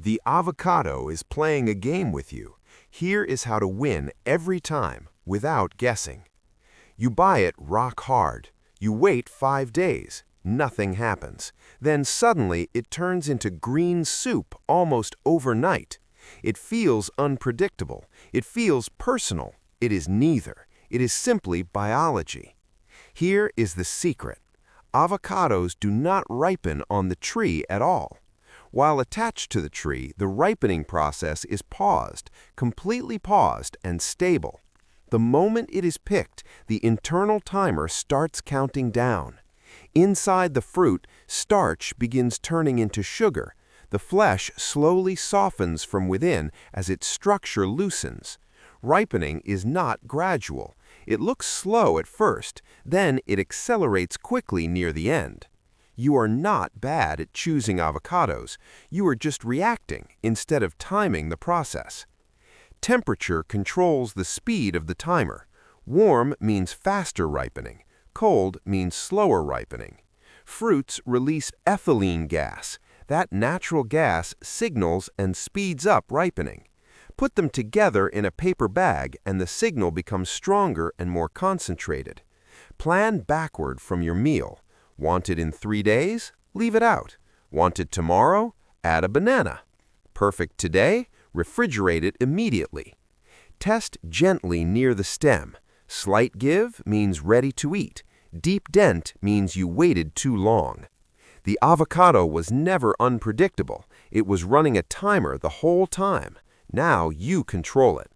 The avocado is playing a game with you. Here is how to win every time without guessing. You buy it rock hard. You wait 5 days. Nothing happens. Then suddenly it turns into green soup almost overnight. It feels unpredictable. It feels personal. It is neither. It is simply biology. Here is the secret. Avocados do not ripen on the tree at all. While attached to the tree, the ripening process is paused, completely paused and stable. The moment it is picked, the internal timer starts counting down. Inside the fruit, starch begins turning into sugar. The flesh slowly softens from within as its structure loosens. Ripening is not gradual. It looks slow at first, then it accelerates quickly near the end. You are not bad at choosing avocados. You are just reacting instead of timing the process. Temperature controls the speed of the timer. Warm means faster ripening. Cold means slower ripening. Fruits release ethylene gas. That natural gas signals and speeds up ripening. Put them together in a paper bag and the signal becomes stronger and more concentrated. Plan backward from your meal. Want it in 3 days? Leave it out. Want it tomorrow? Add a banana. Perfect today? Refrigerate it immediately. Test gently near the stem. Slight give means ready to eat. Deep dent means you waited too long. The avocado was never unpredictable. It was running a timer the whole time. Now you control it.